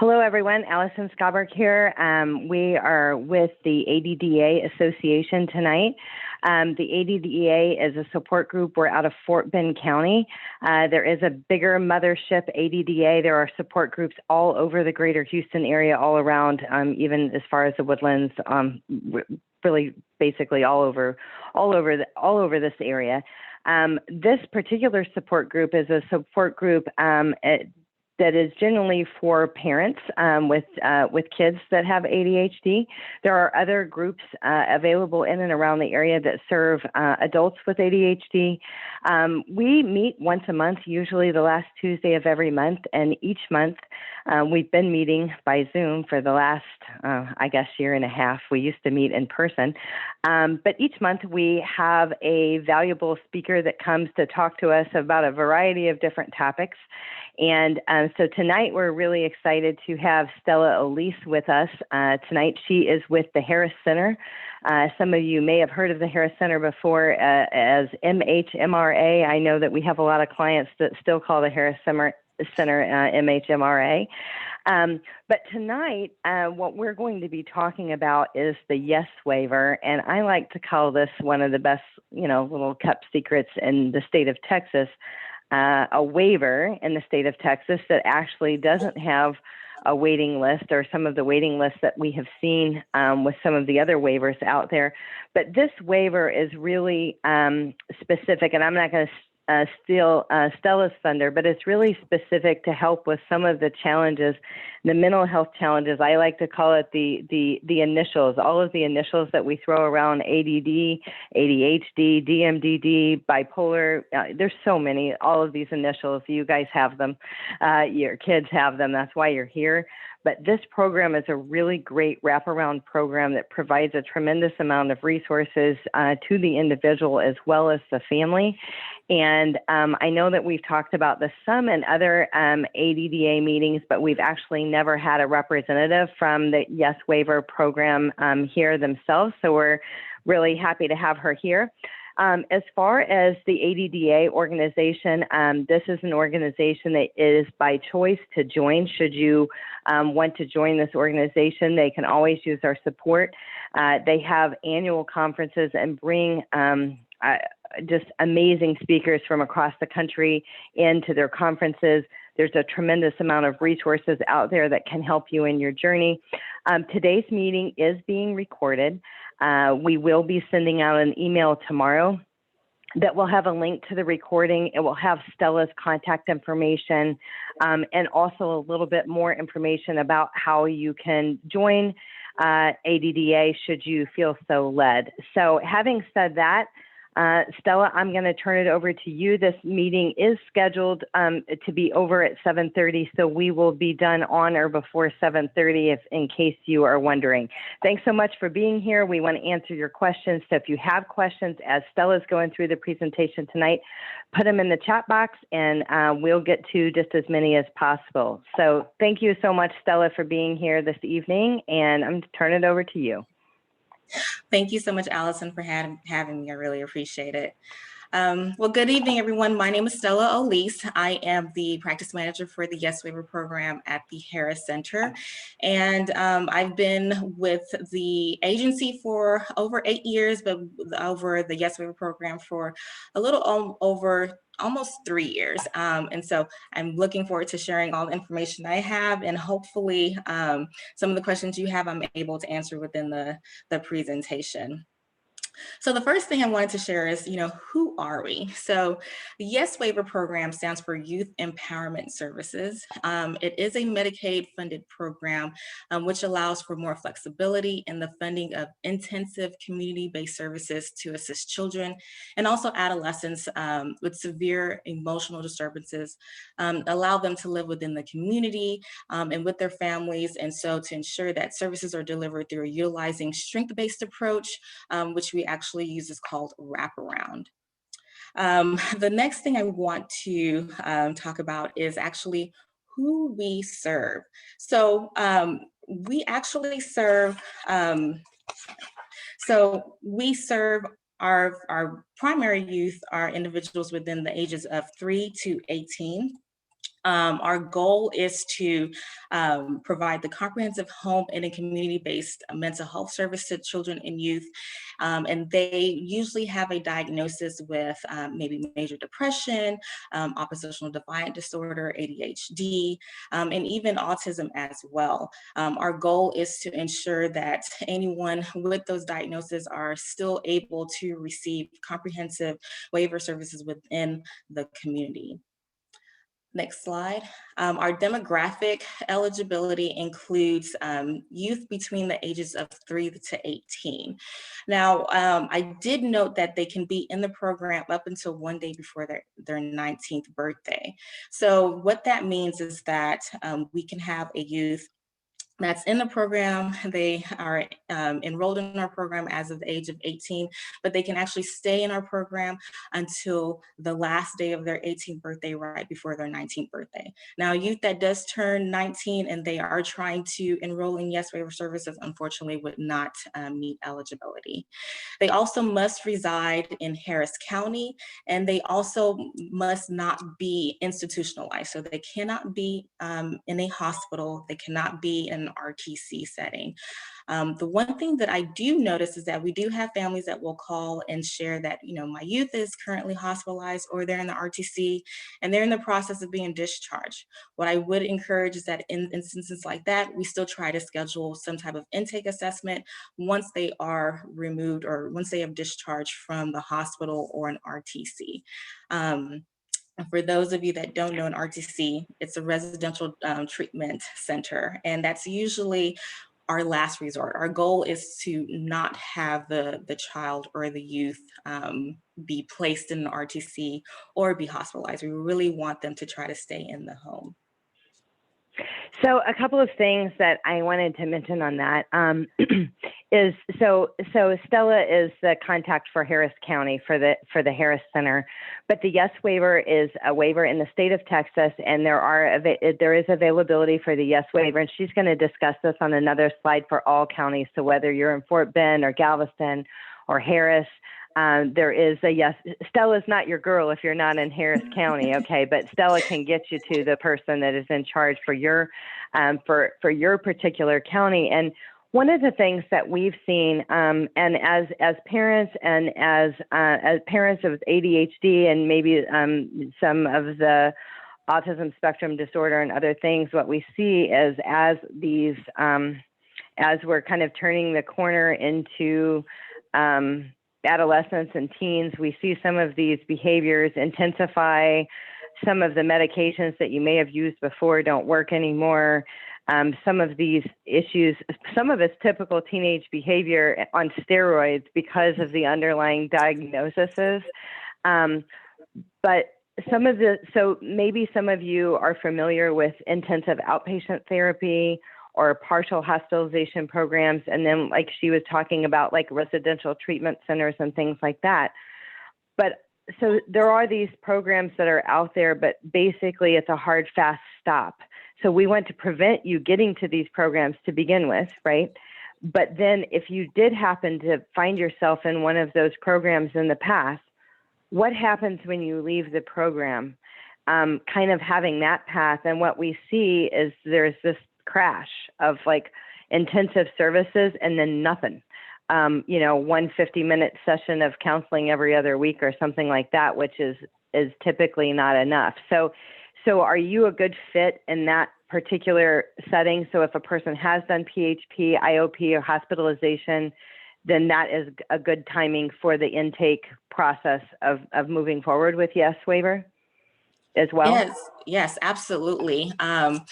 Hello, everyone. Allison Scoberg here. We are with the ADDA Association tonight. The ADDA is a support group. We're out of Fort Bend County. There is a bigger mothership, ADDA. There are support groups all over the greater Houston area, all around, even as far as the Woodlands, really basically all over this area. This particular support group is a support group that is generally for parents with kids that have ADHD. There are other groups available in and around the area that serve adults with ADHD. We meet once a month, usually the last Tuesday of every month, and each month we've been meeting by Zoom for the last, I guess, year and a half. We used to meet in person. But each month we have a valuable speaker that comes to talk to us about a variety of different topics. And so tonight we're really excited to have Stella Olise with us. Tonight she is with the Harris Center. Some of you may have heard of the Harris Center before as MHMRA. I know that we have a lot of clients that still call the Harris Center MHMRA. But tonight, what we're going to be talking about is the YES Waiver, and I like to call this one of the best, little kept secrets in the state of Texas. A waiver in the state of Texas that actually doesn't have a waiting list or some of the waiting lists that we have seen with some of the other waivers out there. But this waiver is really specific, and I'm not going to steal Stella's thunder, but it's really specific to help with some of the challenges, the mental health challenges. I like to call it the initials, all of the initials that we throw around: ADD, ADHD, DMDD, bipolar. There's so many, all of these initials. You guys have them. Your kids have them. That's why you're here. But this program is a really great wraparound program that provides a tremendous amount of resources to the individual as well as the family. And I know that we've talked about this some in other ADDA meetings, but we've actually never had a representative from the YES Waiver Program here themselves. So we're really happy to have her here. As far as the ADDA organization, this is an organization that is by choice to join. Should you want to join this organization, they can always use our support. They have annual conferences and bring just amazing speakers from across the country into their conferences. There's a tremendous amount of resources out there that can help you in your journey. Today's meeting is being recorded. We will be sending out an email tomorrow that will have a link to the recording. It will have Stella's contact information and also a little bit more information about how you can join ADDA should you feel so led. So having said that, Stella, I'm going to turn it over to you. This meeting is scheduled to be over at 7:30, so we will be done on or before 7:30 in case you are wondering. Thanks so much for being here. We want to answer your questions. So if you have questions as Stella's going through the presentation tonight, put them in the chat box and we'll get to just as many as possible. So thank you so much, Stella, for being here this evening, and I'm going to turn it over to you. Thank you so much, Allison, for having me. I really appreciate it. Well, good evening, everyone. My name is Stella Olise. I am the practice manager for the YES Waiver Program at the Harris Center. And I've been with the agency for over 8 years, but over the YES Waiver Program for a little over almost 3 years. And so I'm looking forward to sharing all the information I have, and hopefully some of the questions you have, I'm able to answer within the presentation. So the first thing I wanted to share is, who are we? So the YES Waiver Program stands for Youth Empowerment Services. It is a Medicaid funded program, which allows for more flexibility in the funding of intensive community-based services to assist children and also adolescents with severe emotional disturbances, allow them to live within the community and with their families. And so to ensure that services are delivered through utilizing strength-based approach, which we actually use is called Wraparound. The next thing I want to talk about is actually who we serve. So we actually serve, our primary youth are individuals within the ages of 3 to 18. Our goal is to provide the comprehensive home and a community-based mental health service to children and youth. And they usually have a diagnosis with maybe major depression, oppositional defiant disorder, ADHD, and even autism as well. Our goal is to ensure that anyone with those diagnoses are still able to receive comprehensive waiver services within the community. Next slide. Our demographic eligibility includes youth between the ages of 3 to 18. Now, I did note that they can be in the program up until one day before their 19th birthday. So what that means is that we can have a youth that's in the program. They are enrolled in our program as of the age of 18, but they can actually stay in our program until the last day of their 18th birthday, right before their 19th birthday. Now, youth that does turn 19 and they are trying to enroll in YES Waiver Services, unfortunately would not meet eligibility. They also must reside in Harris County, and they also must not be institutionalized. So they cannot be in a hospital, they cannot be in an RTC setting. The one thing that I do notice is that we do have families that will call and share that, you know, my youth is currently hospitalized or they're in the RTC and they're in the process of being discharged. What I would encourage is that in instances like that, we still try to schedule some type of intake assessment once they are removed or once they have discharged from the hospital or an RTC. For those of you that don't know, an RTC, it's a residential treatment center, and that's usually our last resort. Our goal is to not have the child or the youth be placed in an RTC or be hospitalized. We really want them to try to stay in the home. So a couple of things that I wanted to mention on that is so Stella is the contact for Harris County for the Harris Center, but the YES waiver is a waiver in the state of Texas, and there is availability for the YES waiver, and she's going to discuss this on another slide for all counties. So whether you're in Fort Bend or Galveston or Harris, there is a YES. Stella's not your girl if you're not in Harris County, okay? But Stella can get you to the person that is in charge for your particular county. And one of the things that we've seen, and as parents and as parents of ADHD and maybe some of the autism spectrum disorder and other things, what we see is as we're kind of turning the corner into adolescents and teens, we see some of these behaviors intensify. Some of the medications that you may have used before don't work anymore. Some of these issues, some of it's typical teenage behavior on steroids because of the underlying diagnoses. But so maybe some of you are familiar with intensive outpatient therapy or partial hospitalization programs. And then like she was talking about like residential treatment centers and things like that. But so there are these programs that are out there, but basically it's a hard, fast stop. So we want to prevent you getting to these programs to begin with, right? But then if you did happen to find yourself in one of those programs in the past, what happens when you leave the program? Kind of having that path. And what we see is there's this crash of like intensive services and then nothing. 1 50-minute session of counseling every other week or something like that, which is typically not enough. So are you a good fit in that particular setting? So if a person has done PHP, IOP, or hospitalization, then that is a good timing for the intake process of moving forward with YES waiver as well? Yes, absolutely. And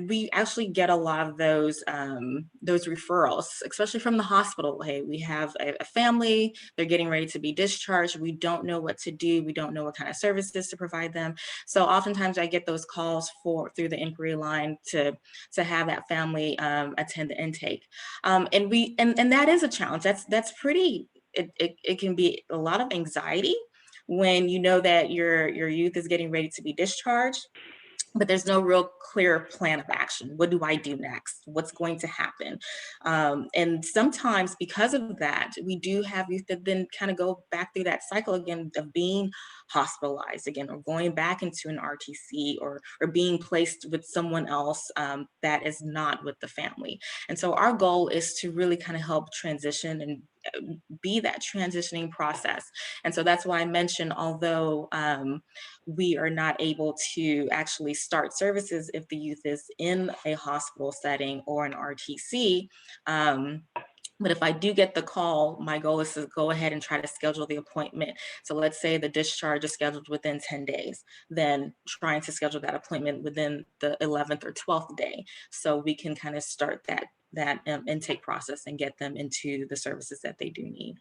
we actually get a lot of those referrals, especially from the hospital. Hey, we have a family, they're getting ready to be discharged. We don't know what to do. We don't know what kind of services to provide them. So oftentimes I get those calls through the inquiry line to have that family attend the intake. And that is a challenge. That's pretty, it can be a lot of anxiety when you know that your youth is getting ready to be discharged. but there's no real clear plan of action. What do I do next? What's going to happen? And sometimes because of that, we do have youth that then kind of go back through that cycle again of being hospitalized again, or going back into an RTC, or being placed with someone else that is not with the family. And so our goal is to really kind of help transition and be that transitioning process. And so that's why I mentioned, although we are not able to actually start services if the youth is in a hospital setting or an RTC, but if I do get the call, my goal is to go ahead and try to schedule the appointment. So let's say the discharge is scheduled within 10 days, then trying to schedule that appointment within the 11th or 12th day, so we can kind of start that intake process and get them into the services that they do need.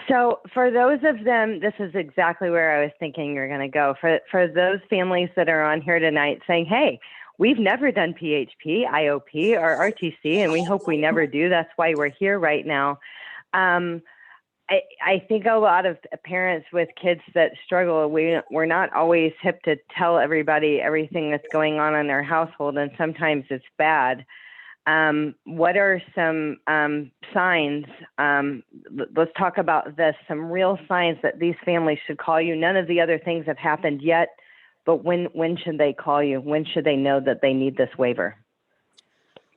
So for those of them, this is exactly where I was thinking you're going to go. For those families that are on here tonight saying, hey, we've never done PHP, IOP, or RTC, and we hope we never do. That's why we're here right now. I think a lot of parents with kids that struggle, we're not always hip to tell everybody everything that's going on in their household, and sometimes it's bad. What are some signs? Let's talk about this, some real signs that these families should call you. None of the other things have happened yet, but when should they call you? When should they know that they need this waiver?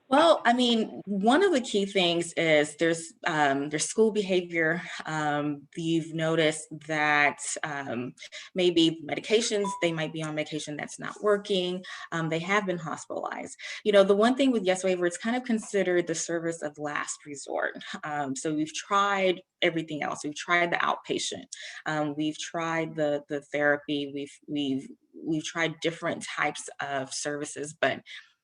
Well, I mean, one of the key things is there's school behavior. You've noticed that maybe medications, they might be on medication that's not working. They have been hospitalized. You know, the one thing with YES Waiver, it's kind of considered the service of last resort. So we've tried everything else. We've tried the outpatient. We've tried the therapy. We've tried different types of services, but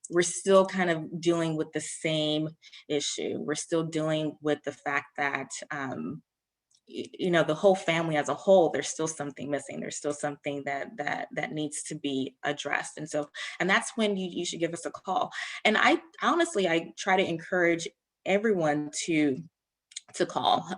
we're still kind of dealing with the same issue. We're still dealing with the fact that, you know, the whole family as a whole, there's still something missing. There's still something that needs to be addressed. And that's when you should give us a call. And I try to encourage everyone to call.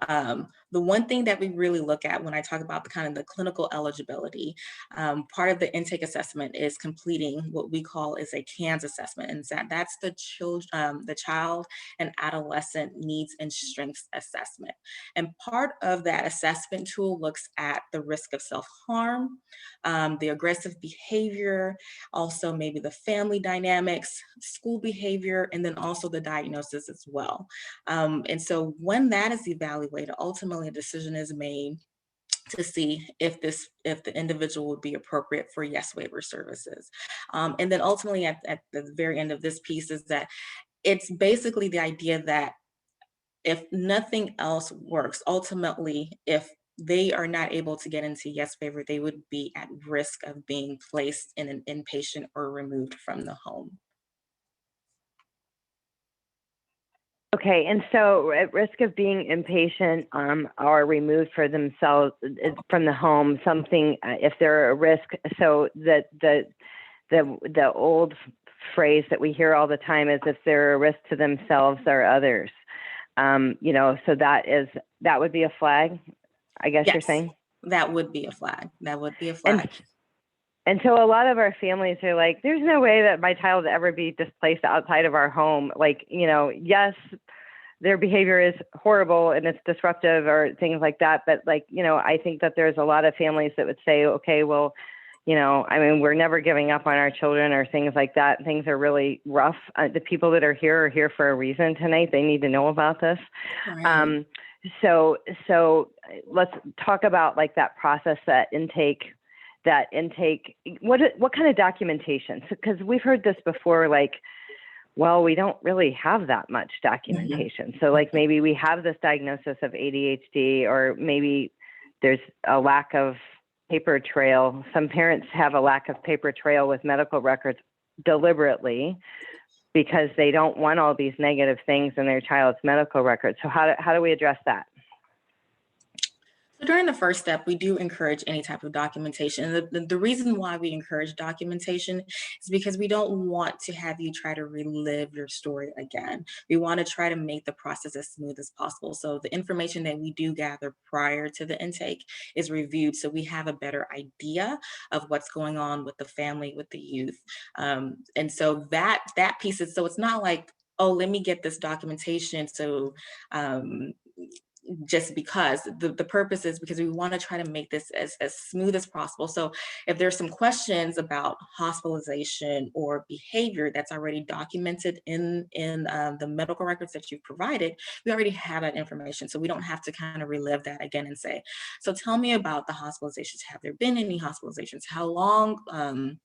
The one thing that we really look at when I talk about the clinical eligibility, part of the intake assessment is completing what we call is a CANS assessment, and that's the child and adolescent needs and strengths assessment. And part of that assessment tool looks at the risk of self-harm, the aggressive behavior, also maybe the family dynamics, school behavior, and then also the diagnosis as well. And so when that is evaluated, ultimately a decision is made to see if the individual would be appropriate for YES Waiver services. And then ultimately at the very end of this piece is that it's basically the idea that if nothing else works, ultimately, if they are not able to get into YES Waiver, they would be at risk of being placed in an inpatient or removed from the home. Okay, and so at risk of being inpatient or removed for themselves from the home, something if they're at risk, so that the old phrase that we hear all the time is if they're a risk to themselves or others. You know, so that would be a flag, I guess. Yes, you're saying? That would be a flag. That would be a flag. And so a lot of our families are like, there's no way that my child would ever be displaced outside of our home. Like, you know, yes, their behavior is horrible and it's disruptive or things like that. But like, you know, I think that there's a lot of families that would say, okay, well, you know, I mean, we're never giving up on our children or things like that. Things are really rough. The people that are here for a reason tonight. They need to know about this. Right. So let's talk about like that process, that intake. What kind of documentation? Because we've heard this before, like, well, we don't really have that much documentation. So like maybe we have this diagnosis of ADHD, or maybe there's a lack of paper trail. Some parents have a lack of paper trail with medical records deliberately because they don't want all these negative things in their child's medical records. So how do we address that? So during the first step, we do encourage any type of documentation. And the reason why we encourage documentation is because we don't want to have you try to relive your story again. We want to try to make the process as smooth as possible. So the information that we do gather prior to the intake is reviewed so we have a better idea of what's going on with the family, with the youth. And so that piece is, so it's not like, oh, let me get this documentation so just because the purpose is because we want to try to make this as smooth as possible. So if there's some questions about hospitalization or behavior that's already documented in the medical records that you've provided, we already have that information. So we don't have to kind of relive that again and say, so tell me about the hospitalizations. Have there been any hospitalizations? How long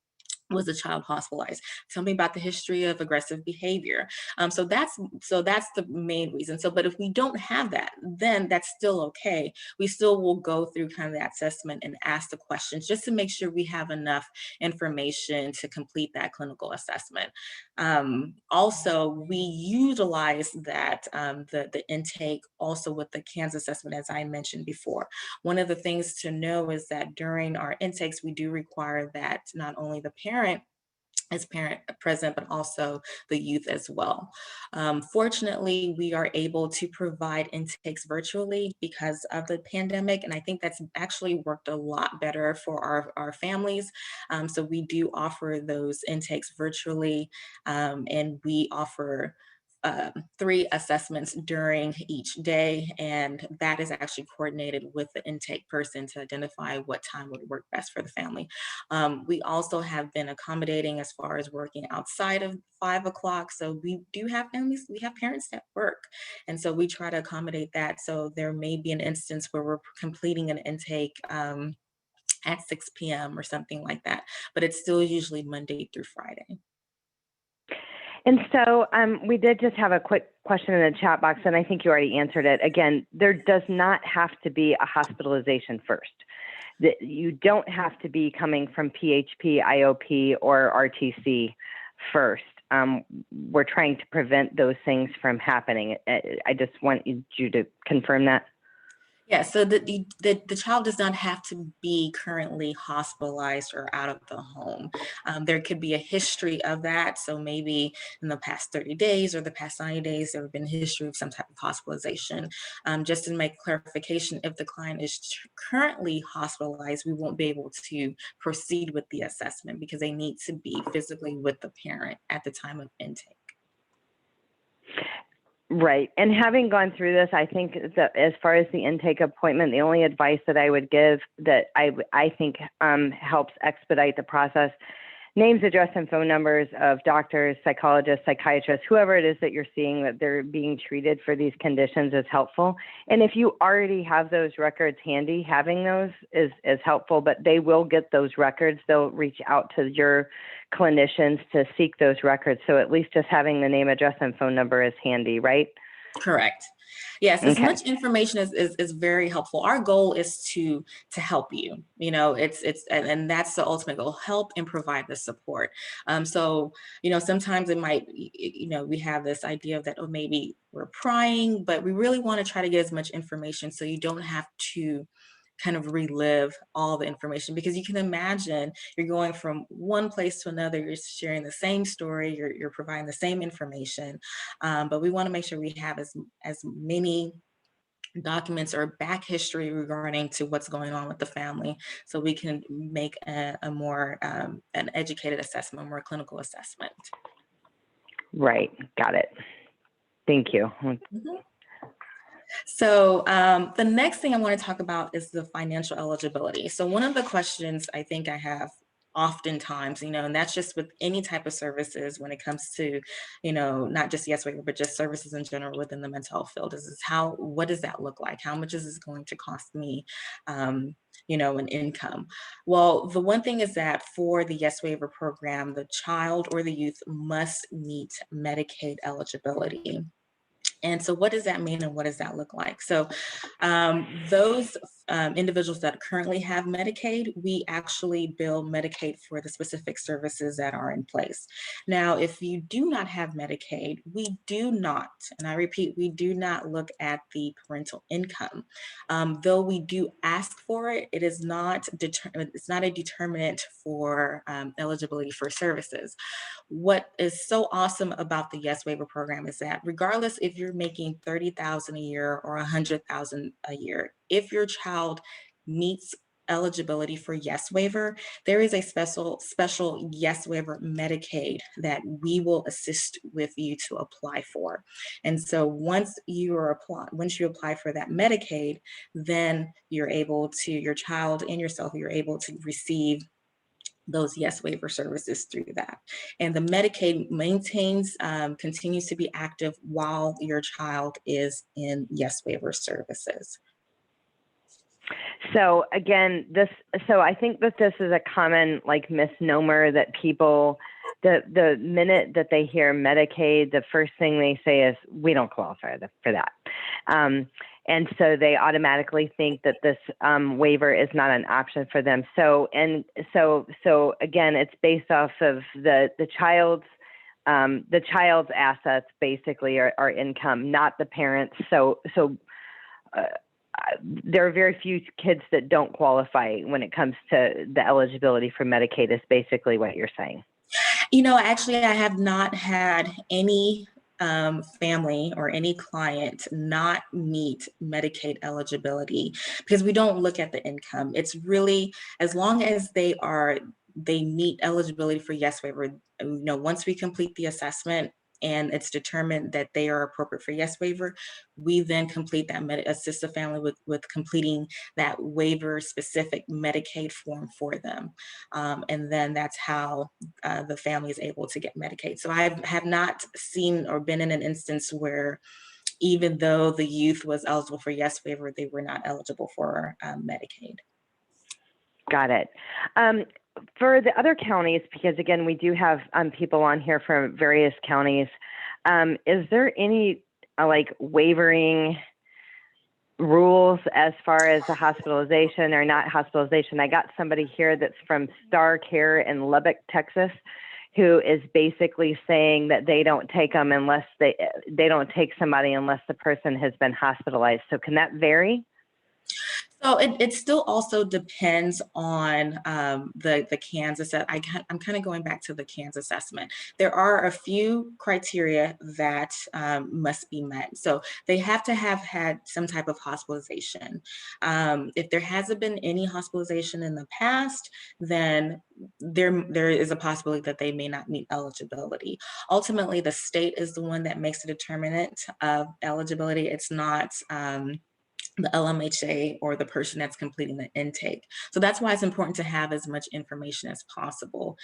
was the child hospitalized? Tell me about the history of aggressive behavior. So that's the main reason. So, but if we don't have that, then that's still okay. We still will go through kind of that assessment and ask the questions just to make sure we have enough information to complete that clinical assessment. Also, we utilize that the intake also with the CANS assessment, as I mentioned before. One of the things to know is that during our intakes, we do require that not only the parent is present, but also the youth as well. Fortunately, we are able to provide intakes virtually because of the pandemic, and I think that's actually worked a lot better for our families. So we do offer those intakes virtually, and we offer 3 assessments during each day, and that is actually coordinated with the intake person to identify what time would work best for the family. We also have been accommodating as far as working outside of 5 o'clock. So we do have families, we have parents that work. And so we try to accommodate that. So there may be an instance where we're completing an intake at 6 p.m. or something like that, but it's still usually Monday through Friday. And so we did just have a quick question in the chat box, and I think you already answered it. Again, there does not have to be a hospitalization first. You don't have to be coming from PHP, IOP, or RTC first. We're trying to prevent those things from happening. I just want you to confirm that. Yeah, so the child does not have to be currently hospitalized or out of the home. There could be a history of that. So maybe in the past 30 days or the past 90 days, there have been a history of some type of hospitalization. Just to make clarification, if the client is currently hospitalized, we won't be able to proceed with the assessment because they need to be physically with the parent at the time of intake. Right. And having gone through this, I think that as far as the intake appointment, the only advice that I would give that I think helps expedite the process, names, address, and phone numbers of doctors, psychologists, psychiatrists, whoever it is that you're seeing that they're being treated for these conditions is helpful. And if you already have those records handy, having those is helpful, but they will get those records. They'll reach out to your clinicians to seek those records. So at least just having the name, address, and phone number is handy, right? Correct. Yes, as Okay. much information is very helpful. Our goal is to help you. You know, and that's the ultimate goal: help and provide the support. So you know, sometimes it might, you know, we have this idea of that, oh, maybe we're prying, but we really want to try to get as much information so you don't have to kind of relive all the information, because you can imagine you're going from one place to another, you're sharing the same story, you're providing the same information, but we want to make sure we have as many documents or back history regarding to what's going on with the family, so we can make a more an educated assessment, a more clinical assessment. Right. Got it. Thank you. Mm-hmm. So the next thing I want to talk about is the financial eligibility. So one of the questions I think I have oftentimes, you know, and that's just with any type of services when it comes to, you know, not just YES Waiver, but just services in general within the mental health field, is what does that look like? How much is this going to cost me? You know, an income. Well, the one thing is that for the YES Waiver program, the child or the youth must meet Medicaid eligibility. And so what does that mean and what does that look like? So those individuals that currently have Medicaid, we actually bill Medicaid for the specific services that are in place. Now, if you do not have Medicaid, we do not, and I repeat, we do not look at the parental income. Though we do ask for it, it is not it's not a determinant for eligibility for services. What is so awesome about the YES Waiver Program is that regardless if you're making $30,000 a year or $100,000 a year, if your child meets eligibility for YES Waiver, there is a special YES Waiver Medicaid that we will assist with you to apply for. And so once you apply for that Medicaid, then you're able to, your child and yourself, you're able to receive those YES Waiver services through that. And the Medicaid continues to be active while your child is in YES Waiver services. So again, so I think that this is a common misnomer that people, the minute that they hear Medicaid, the first thing they say is, we don't qualify for that. And so they automatically think that this waiver is not an option for them. So again, it's based off of the child's assets, basically, are income, not the parents. There are very few kids that don't qualify when it comes to the eligibility for Medicaid, is basically what you're saying. Actually, I have not had any family or any client not meet Medicaid eligibility, because we don't look at the income. It's really, as long as they meet eligibility for YES Waiver, once we complete the assessment and it's determined that they are appropriate for YES Waiver, we then complete that, assist the family with completing that waiver specific Medicaid form for them. And then that's how the family is able to get Medicaid. So I have not seen or been in an instance where, even though the youth was eligible for YES Waiver, they were not eligible for Medicaid. Got it. For the other counties, because again, we do have people on here from various counties, is there any waivering rules as far as the hospitalization or not hospitalization? I got somebody here that's from Star Care in Lubbock, Texas, who is basically saying that they don't take them unless they don't take somebody unless the person has been hospitalized. So can that vary? So it still also depends on the CANS assessment. I'm kind of going back to the CANS assessment. There are a few criteria that must be met. So they have to have had some type of hospitalization. If there hasn't been any hospitalization in the past, then there is a possibility that they may not meet eligibility. Ultimately, the state is the one that makes the determinant of eligibility. It's not the LMHA or the person that's completing the intake. So that's why it's important to have as much information as possible.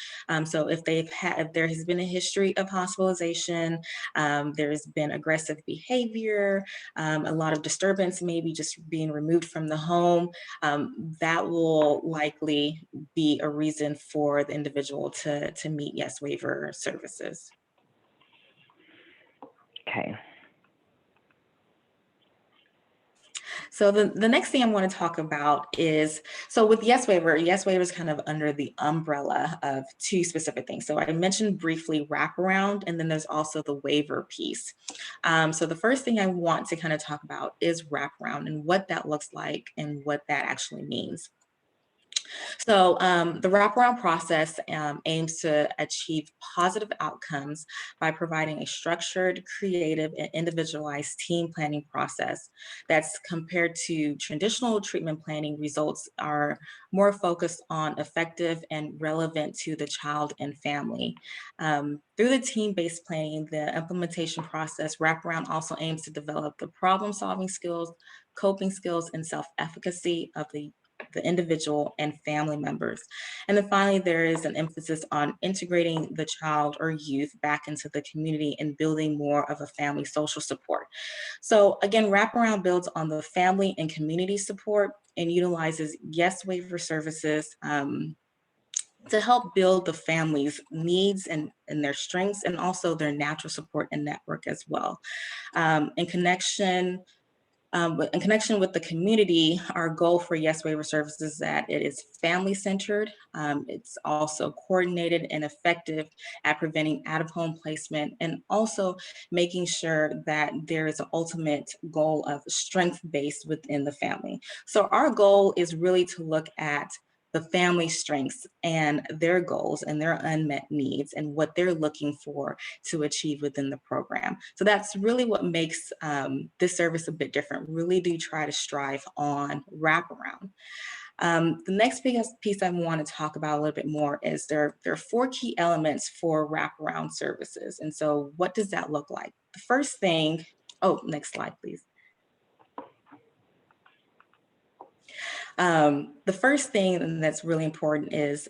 So if there has been a history of hospitalization, there's been aggressive behavior, a lot of disturbance, maybe just being removed from the home, that will likely be a reason for the individual to meet YES Waiver services. Okay. So the next thing I want to talk about is, so with YES Waiver is kind of under the umbrella of two specific things. So I mentioned briefly wraparound, and then there's also the waiver piece. So the first thing I want to kind of talk about is wraparound and what that looks like and what that actually means. So the wraparound process aims to achieve positive outcomes by providing a structured, creative, and individualized team planning process that's compared to traditional treatment planning. Results are more focused on effective and relevant to the child and family. Through the team-based planning, the implementation process, wraparound also aims to develop the problem-solving skills, coping skills, and self-efficacy of the individual and family members. And then finally, there is an emphasis on integrating the child or youth back into the community and building more of a family social support. So again, wraparound builds on the family and community support and utilizes YES Waiver services to help build the family's needs and their strengths, and also their natural support and network as well. In connection with the community, our goal for YES Waiver Services is that it is family-centered. It's also coordinated and effective at preventing out-of-home placement, and also making sure that there is an ultimate goal of strength-based within the family. So our goal is really to look at the family strengths and their goals and their unmet needs and what they're looking for to achieve within the program. So that's really what makes this service a bit different. Really do try to strive on wraparound. The next piece I want to talk about a little bit more is there are 4 key elements for wraparound services. And so what does that look like? The first thing, next slide, please. The first thing that's really important is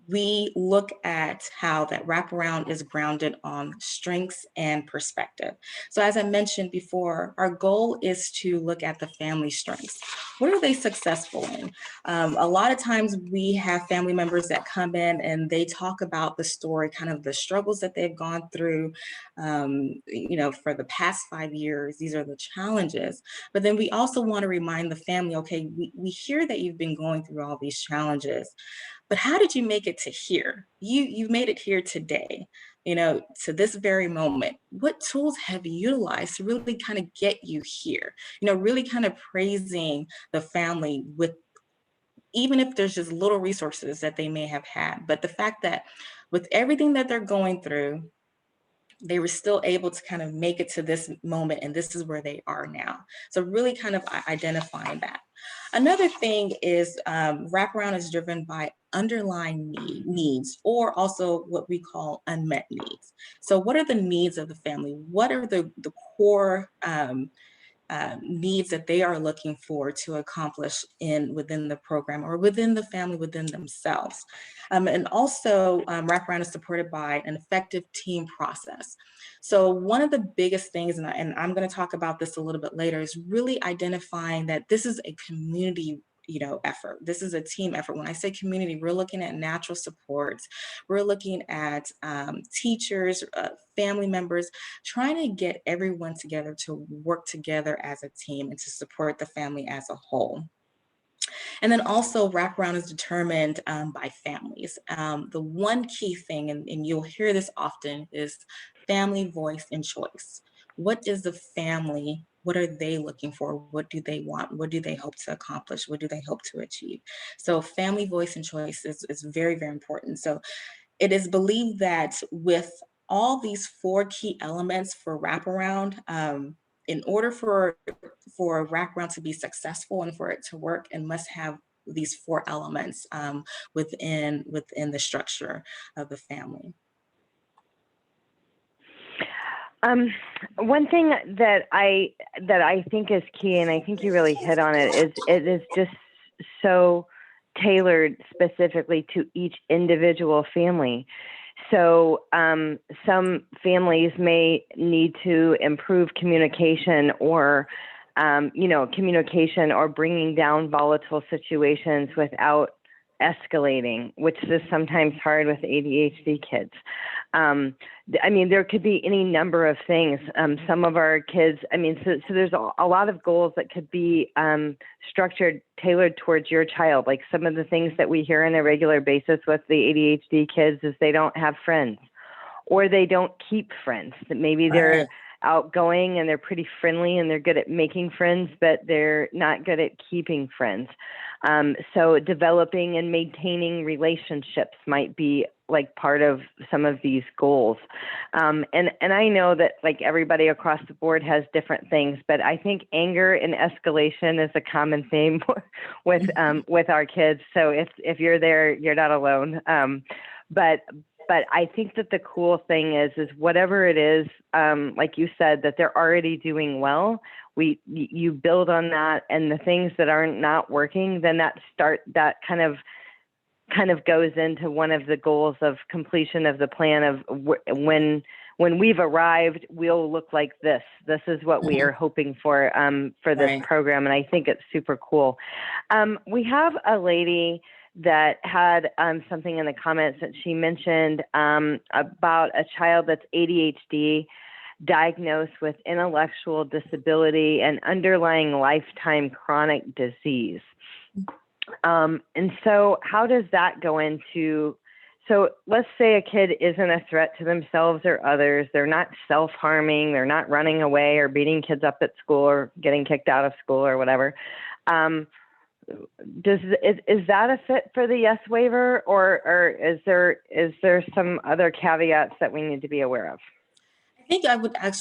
we look at how that wraparound is grounded on strengths and perspective. So as I mentioned before, our goal is to look at the family strengths. What are they successful in? A lot of times we have family members that come in and they talk about the story, kind of the struggles that they've gone through, for the past 5 years. These are the challenges. But then we also want to remind the family, okay, we hear that you've been going through all these challenges, but how did you make it to here? You've made it here today, to this very moment. What tools have you utilized to really kind of get you here? Really kind of praising the family with, even if there's just little resources that they may have had, but the fact that with everything that they're going through, they were still able to kind of make it to this moment, and this is where they are now. So really kind of identifying that. Another thing is wraparound is driven by underlying needs, or also what we call unmet needs. So what are the needs of the family? What are the core needs that they are looking for to accomplish within the program or within the family, within themselves? And also wraparound is supported by an effective team process. So one of the biggest things, and I'm going to talk about this a little bit later, is really identifying that this is a community effort. This is a team effort. When I say community, we're looking at natural supports. We're looking at teachers, family members, trying to get everyone together to work together as a team and to support the family as a whole. And then also wraparound is determined by families. The one key thing, and you'll hear this often, is family voice and choice. What is the family? What are they looking for? What do they want? What do they hope to accomplish? What do they hope to achieve? So family voice and choice is very, very important. So it is believed that with all these 4 key elements for wraparound, in order for wraparound to be successful and for it to work, it must have these 4 elements within the structure of the family. One thing that I think is key, and I think you really hit on it, is it is just so tailored specifically to each individual family. So some families may need to improve communication or bringing down volatile situations without escalating, which is sometimes hard with ADHD kids. There could be any number of things. Some of our kids, so there's a lot of goals that could be structured, tailored towards your child. Like some of the things that we hear on a regular basis with the ADHD kids is they don't have friends, or they don't keep friends. That maybe they're outgoing and they're pretty friendly and they're good at making friends, but they're not good at keeping friends. So developing and maintaining relationships might be like part of some of these goals. And I know that like everybody across the board has different things, but I think anger and escalation is a common theme with our kids. So if you're there, you're not alone. But I think that the cool thing is whatever it is, like you said, that they're already doing well, you build on that, and the things that aren't not working, then that kind of goes into one of the goals of completion of the plan of when we've arrived, we'll look like this. This is what we are hoping for this program, and I think it's super cool. We have a lady that had something in the comments that she mentioned about a child that's ADHD, diagnosed with intellectual disability and underlying lifetime chronic disease. And so how does that go into, so let's say a kid isn't a threat to themselves or others, they're not self-harming, they're not running away or beating kids up at school or getting kicked out of school or whatever. Is that a fit for the YES waiver, or is there some other caveats that we need to be aware of? I think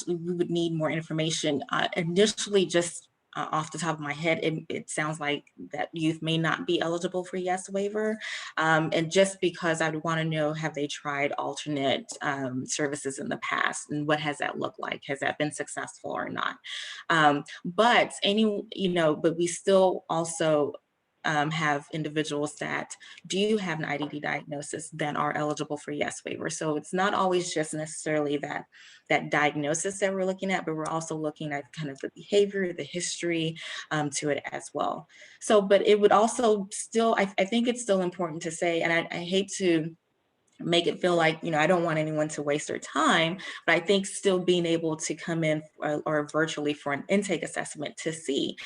we would need more information. Initially, just off the top of my head, it sounds like that youth may not be eligible for YES waiver. And just because I would want to know, have they tried alternate services in the past, and what has that looked like? Has that been successful or not? But we still also have individuals that do have an IDD diagnosis that are eligible for YES waiver. So it's not always just necessarily that diagnosis that we're looking at, but we're also looking at kind of the behavior, the history to it as well. So, but it would also still, I think it's still important to say, and I hate to make it feel like, I don't want anyone to waste their time, but I think still being able to come in or virtually for an intake assessment to see.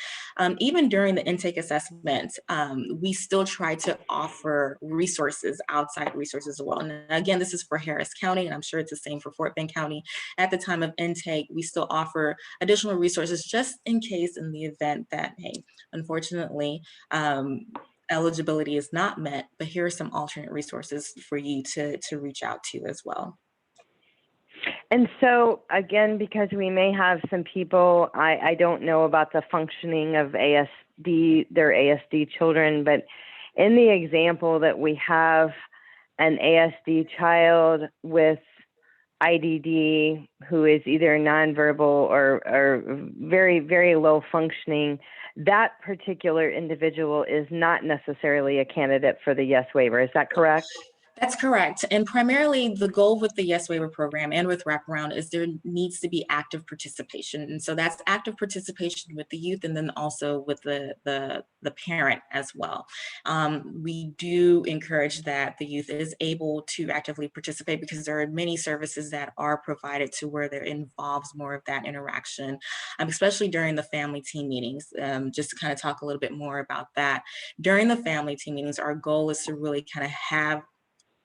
Even during the intake assessment, we still try to offer resources, outside resources as well. And again, this is for Harris County, and I'm sure it's the same for Fort Bend County. At the time of intake, we still offer additional resources just in case, in the event that, hey, unfortunately, eligibility is not met, but here are some alternate resources for you to reach out to as well. And so again, because we may have some people, I don't know about the functioning of ASD, their ASD children, but in the example that we have an ASD child with IDD who is either nonverbal or very, very low functioning, that particular individual is not necessarily a candidate for the YES waiver. Is that correct? That's correct. And primarily the goal with the YES Waiver Program and with Wraparound is there needs to be active participation. And so that's active participation with the youth, and then also with the parent as well. We do encourage that the youth is able to actively participate, because there are many services that are provided to where there involves more of that interaction, especially during the family team meetings. Just to kind of talk a little bit more about that. During the family team meetings, our goal is to really kind of have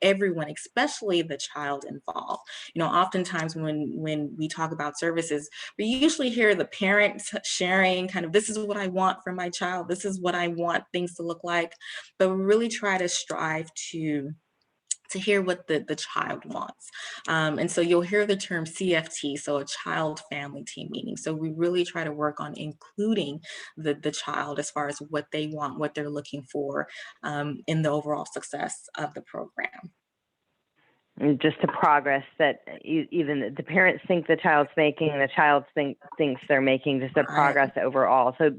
everyone, especially the child, involved. Oftentimes when we talk about services, we usually hear the parents sharing kind of, this is what I want for my child, this is what I want things to look like, but we really try to strive to hear what the child wants. And so you'll hear the term CFT, so a child family team meeting. So we really try to work on including the child as far as what they want, what they're looking for in the overall success of the program. And just the progress that even the parents think the child's making, and the child thinks they're making, just the progress overall. So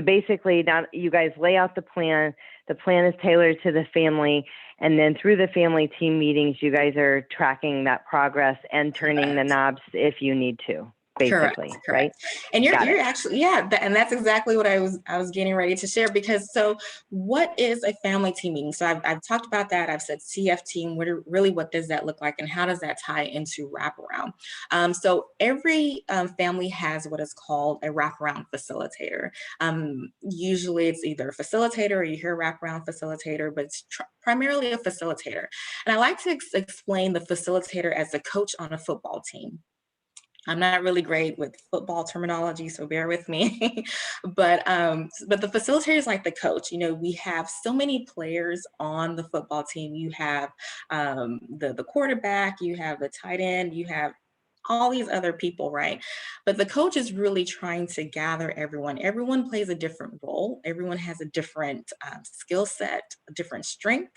basically, now you guys lay out the plan. The plan is tailored to the family, and then through the family team meetings, you guys are tracking that progress and turning the knobs if you need to. Basically, correct. Right? And you're actually, and that's exactly what I was getting ready to share, because so what is a family team meeting? So I've talked about that. I've said CFT, and what does that look like, and how does that tie into Wraparound? So every family has what is called a Wraparound facilitator. Usually it's either a facilitator, or you hear Wraparound facilitator, but it's primarily a facilitator. And I like to explain the facilitator as a coach on a football team. I'm not really great with football terminology, so bear with me. But the facilitator is like the coach. We have so many players on the football team. You have the quarterback, you have the tight end, you have all these other people, right? But the coach is really trying to gather everyone. Everyone plays a different role. Everyone has a different skill set, a different strength.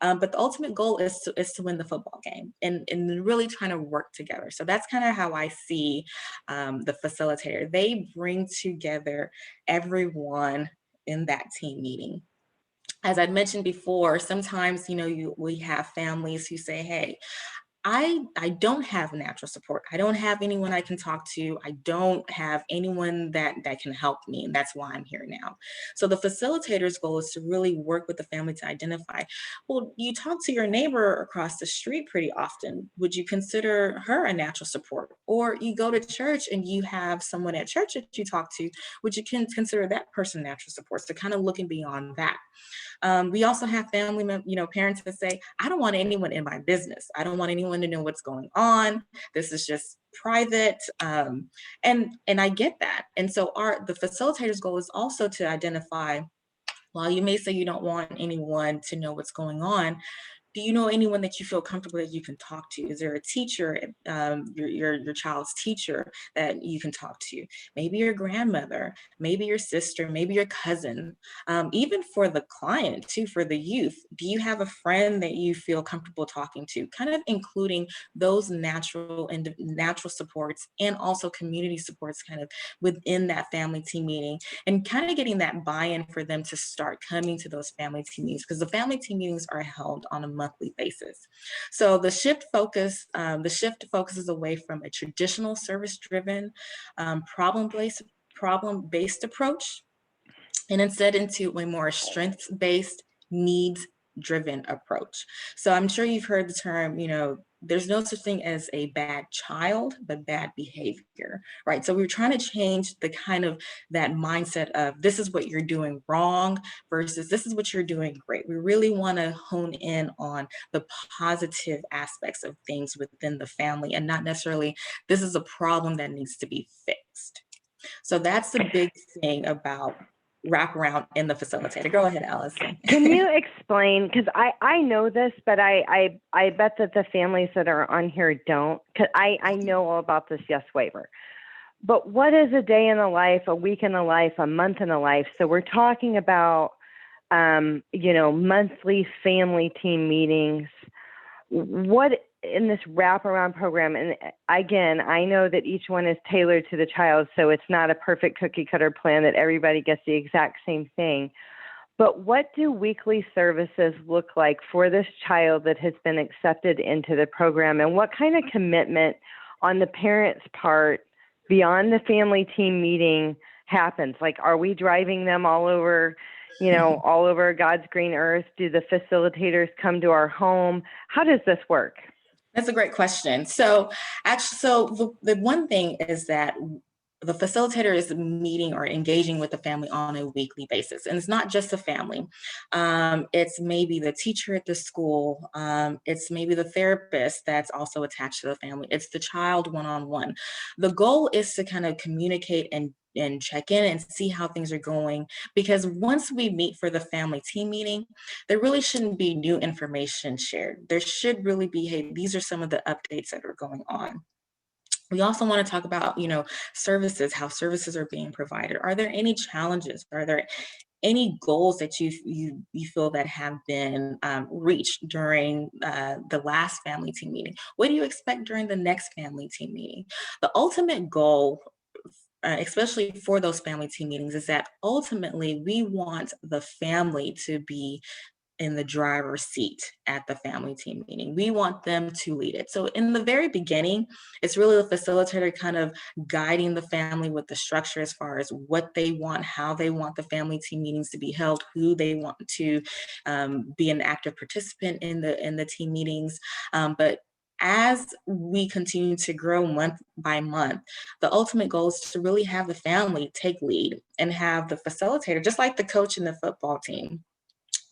But the ultimate goal is to win the football game, and really trying to work together. So that's kind of how I see the facilitator. They bring together everyone in that team meeting. As I mentioned before, sometimes, we have families who say, hey, I don't have natural support. I don't have anyone I can talk to. I don't have anyone that can help me. And that's why I'm here now. So the facilitator's goal is to really work with the family to identify, well, you talk to your neighbor across the street pretty often. Would you consider her a natural support? Or you go to church and you have someone at church that you talk to, would you consider that person natural support? So kind of looking beyond that. We also have parents that say, I don't want anyone in my business. I don't want anyone to know what's going on. This is just private. And I get that. And so the facilitator's goal is also to identify, while you may say you don't want anyone to know what's going on, do you know anyone that you feel comfortable that you can talk to? Is there a teacher, your child's teacher that you can talk to? Maybe your grandmother, maybe your sister, maybe your cousin. Even for the client too, for the youth, do you have a friend that you feel comfortable talking to? Kind of including those natural supports and also community supports kind of within that family team meeting, and kind of getting that buy-in for them to start coming to those family team meetings, because the family team meetings are held on a monthly basis. So the shift focuses away from a traditional service-driven, problem-based approach, and instead into a more strengths-based, needs-driven approach. So I'm sure you've heard the term, there's no such thing as a bad child, but bad behavior, right? So we're trying to change the kind of that mindset of this is what you're doing wrong versus this is what you're doing great. We really want to hone in on the positive aspects of things within the family, and not necessarily this is a problem that needs to be fixed. So that's the big thing about wraparound in the facilitator. Go ahead, Allison. Can you explain, because I know this, but I bet that the families that are on here don't, because I know all about this YES waiver. But what is a day in the life, a week in the life, a month in the life? So we're talking about, monthly family team meetings. What in this wraparound program, and again, I know that each one is tailored to the child, so it's not a perfect cookie cutter plan that everybody gets the exact same thing. But what do weekly services look like for this child that has been accepted into the program? And what kind of commitment on the parent's part beyond the family team meeting happens? Like, are we driving them all over, all over God's green earth? Do the facilitators come to our home? How does this work? That's a great question. So actually, the one thing is that the facilitator is meeting or engaging with the family on a weekly basis. And it's not just the family. It's maybe the teacher at the school. It's maybe the therapist that's also attached to the family. It's the child one-on-one. The goal is to kind of communicate and check in and see how things are going. Because once we meet for the family team meeting, there really shouldn't be new information shared. There should really be, hey, these are some of the updates that are going on. We also want to talk about, services, how services are being provided. Are there any challenges? Are there any goals that you feel that have been reached during the last family team meeting? What do you expect during the next family team meeting? The ultimate goal, especially for those family team meetings, is that ultimately we want the family to be in the driver's seat at the family team meeting. We want them to lead it. So in the very beginning, it's really the facilitator kind of guiding the family with the structure as far as what they want, how they want the family team meetings to be held, who they want to be an active participant in the team meetings. But as we continue to grow month by month, the ultimate goal is to really have the family take lead and have the facilitator, just like the coach in the football team.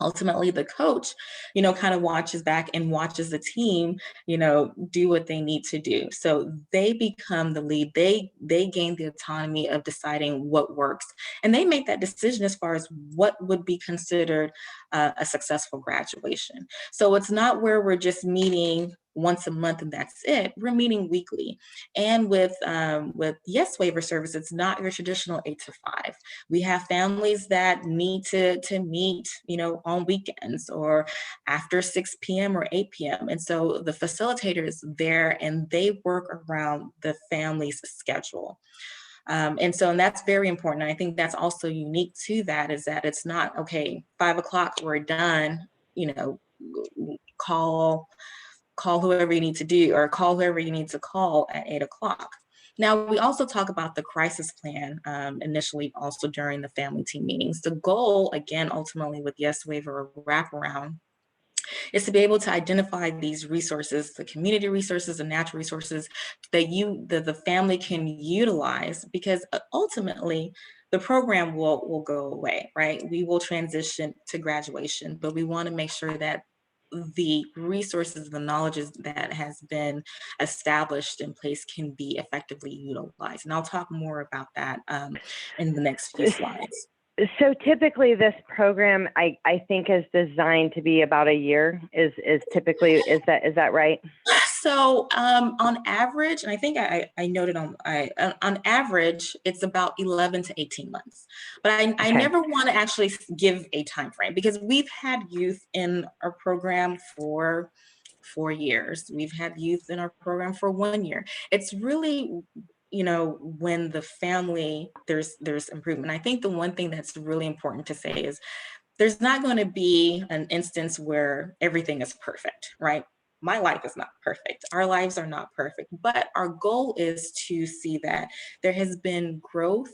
Ultimately, the coach, kind of watches back and watches the team, do what they need to do. So they become the lead. They gain the autonomy of deciding what works. And they make that decision as far as what would be considered a successful graduation. So it's not where we're just meeting once a month and that's it. We're meeting weekly. And with YES Waiver Service, it's not your traditional 8 to 5. We have families that need to meet, on weekends or after 6 p.m. or 8 p.m. And so the facilitator is there and they work around the family's schedule. And that's very important. I think that's also unique to that, is that it's not, okay, 5 o'clock, we're done, call call whoever you need to do, or call whoever you need to call at 8 o'clock. Now, we also talk about the crisis plan initially also during the family team meetings. The goal, again, ultimately with YES Waiver or Wraparound, is to be able to identify these resources, the community resources and natural resources that the family can utilize, because ultimately the program will go away, right? We will transition to graduation, but we want to make sure that the resources, the knowledge that has been established in place can be effectively utilized. And I'll talk more about that in the next few slides. So typically this program, I think, is designed to be about a year. Is that right? So on average, and I think I noted on average, it's about 11 to 18 months. But I never want to actually give a time frame, because we've had youth in our program for 4 years. We've had youth in our program for 1 year. It's really, when the family, there's improvement. I think the one thing that's really important to say is there's not going to be an instance where everything is perfect, right? My life is not perfect. Our lives are not perfect, but our goal is to see that there has been growth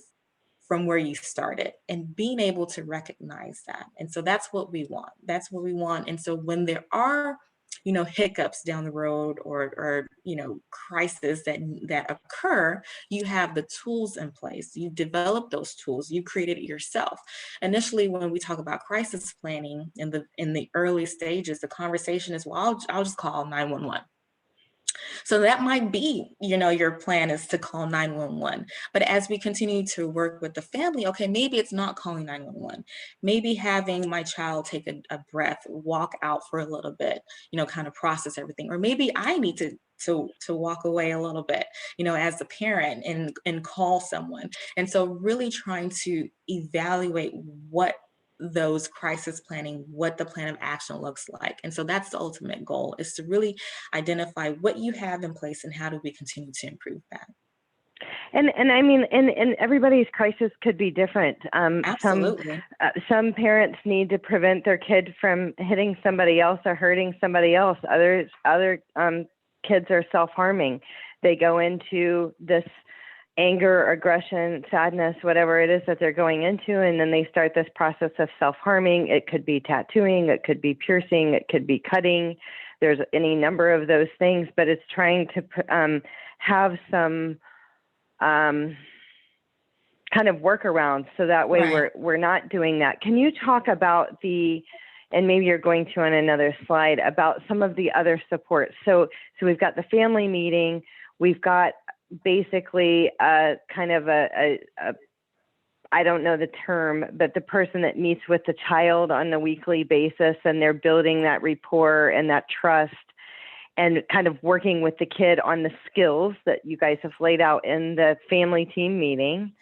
from where you started and being able to recognize that. And so that's what we want. That's what we want. And so when there are hiccups down the road or crises that occur, you have the tools in place. You develop those tools. You created it yourself. Initially, when we talk about crisis planning in the early stages, the conversation is, well, I'll just call 911. So that might be, your plan is to call 911. But as we continue to work with the family, okay, maybe it's not calling 911. Maybe having my child take a breath, walk out for a little bit, kind of process everything. Or maybe I need to walk away a little bit, as a parent and call someone. And so really trying to evaluate what those crisis planning, what the plan of action looks like. And so that's the ultimate goal, is to really identify what you have in place and how do we continue to improve that. And I mean, and everybody's crisis could be different. Absolutely. Some parents need to prevent their kid from hitting somebody else or hurting somebody else. Other kids are self-harming. They go into this anger, aggression, sadness, whatever it is that they're going into, and then they start this process of self-harming. It could be tattooing, it could be piercing, it could be cutting. There's any number of those things, but it's trying to have some kind of workaround so that way we're not doing that. Can you talk about and maybe you're going to on another slide, about some of the other supports? So we've got the family meeting, we've got basically kind of a I don't know the term, but the person that meets with the child on a weekly basis, and they're building that rapport and that trust and kind of working with the kid on the skills that you guys have laid out in the family team meeting.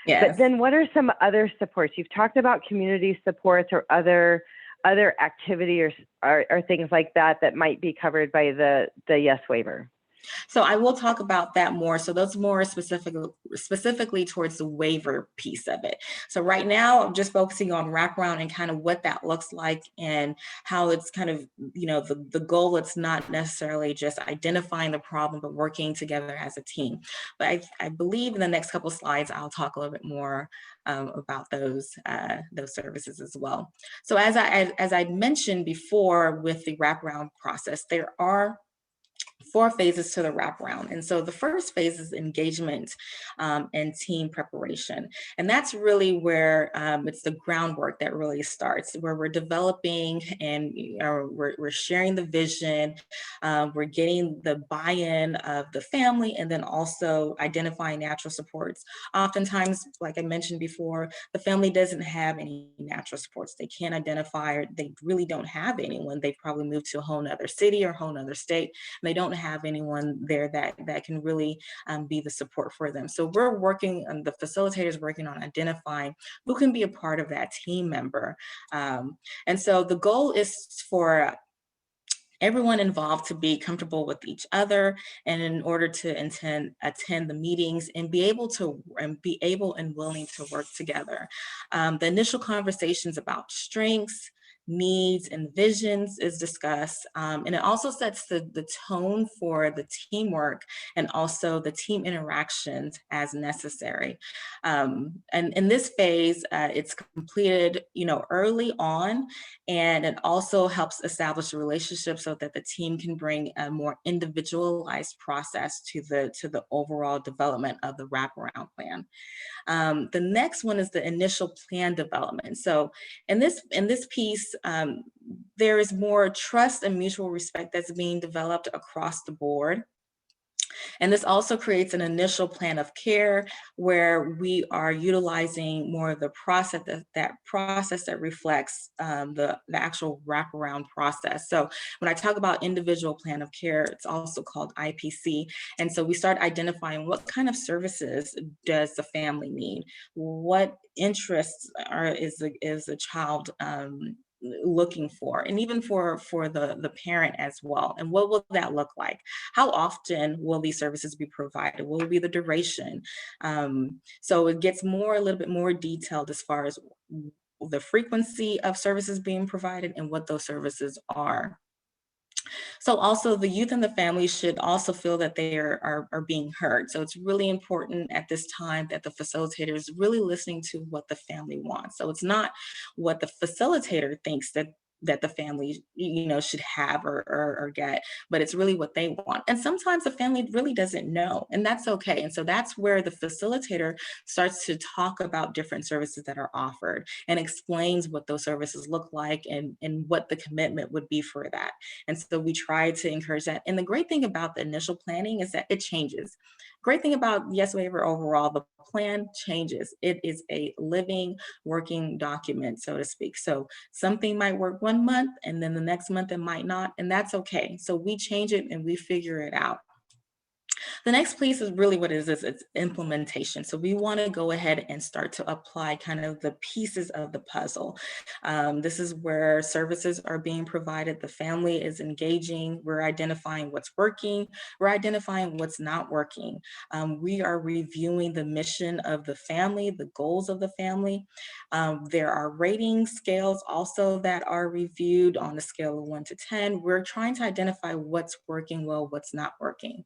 Yes. But then what are some other supports? You've talked about community supports or other activity or things like that might be covered by the YES waiver. So I will talk about that more. So that's more specifically towards the waiver piece of it. So right now I'm just focusing on wraparound and kind of what that looks like and how it's kind of, the goal. It's not necessarily just identifying the problem, but working together as a team. But I believe in the next couple of slides, I'll talk a little bit more about those services as well. So as I mentioned before with the wraparound process, there are 4 phases to the wraparound. And so the first phase is engagement and team preparation. And that's really where it's the groundwork that really starts, where we're developing and we're sharing the vision, we're getting the buy-in of the family, and then also identifying natural supports. Oftentimes, like I mentioned before, the family doesn't have any natural supports. They can't identify, or they really don't have anyone. They've probably moved to a whole nother city or a whole nother state. They don't have anyone there that can really be the support for them. So we're working, the facilitators working on identifying who can be a part of that team member. And so the goal is for everyone involved to be comfortable with each other, and in order to attend the meetings and be able and willing to work together. The initial conversations about strengths, needs and visions is discussed. And it also sets the tone for the teamwork and also the team interactions as necessary. And in this phase, it's completed, early on, and it also helps establish a relationship so that the team can bring a more individualized process to the overall development of the wraparound plan. The next one is the initial plan development. So in this piece, there is more trust and mutual respect that's being developed across the board. And this also creates an initial plan of care where we are utilizing more of the process, that process that reflects the actual wraparound process. So when I talk about individual plan of care, it's also called IPC. And so we start identifying what kind of services does the family need? What interests is the child looking for, and even for the parent as well, and what will that look like? How often will these services be provided? What will be the duration? So it gets a little bit more detailed as far as the frequency of services being provided and what those services are. So also the youth and the family should also feel that they are being heard. So it's really important at this time that the facilitator is really listening to what the family wants. So it's not what the facilitator thinks that the family, should have or get, but it's really what they want. And sometimes the family really doesn't know, and that's okay. And so that's where the facilitator starts to talk about different services that are offered and explains what those services look like and what the commitment would be for that. And so we try to encourage that. And the great thing about the initial planning is that it changes. Great thing about YES Waiver overall, the plan changes. It is a living, working document, so to speak. So something might work one month and then the next month it might not, and that's okay. So we change it and we figure it out. The next piece is really what it is, it's implementation. So we want to go ahead and start to apply kind of the pieces of the puzzle. This is where services are being provided, the family is engaging, we're identifying what's working, we're identifying what's not working. We are reviewing the mission of the family, the goals of the family. There are rating scales also that are reviewed on a scale of 1 to 10. We're trying to identify what's working well, what's not working.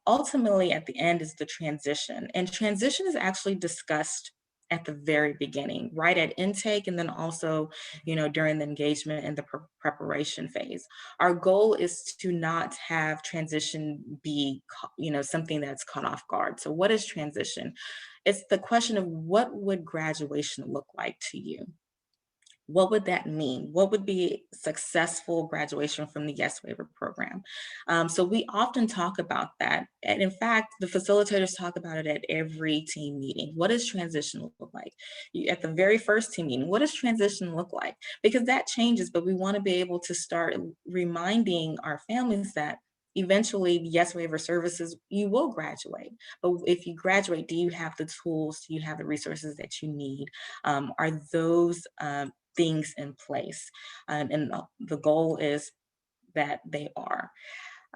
Ultimately, at the end is the transition. And transition is actually discussed at the very beginning, right at intake, and then also, during the engagement and the preparation phase. Our goal is to not have transition be, something that's caught off guard. So what is transition? It's the question of what would graduation look like to you? What would that mean? What would be successful graduation from the YES Waiver Program? So we often talk about that. And in fact, the facilitators talk about it at every team meeting. What does transition look like? At the very first team meeting, what does transition look like? Because that changes, but we want to be able to start reminding our families that eventually, YES Waiver services, you will graduate. But if you graduate, do you have the tools? Do you have the resources that you need? Are those things in place? And the goal is that they are.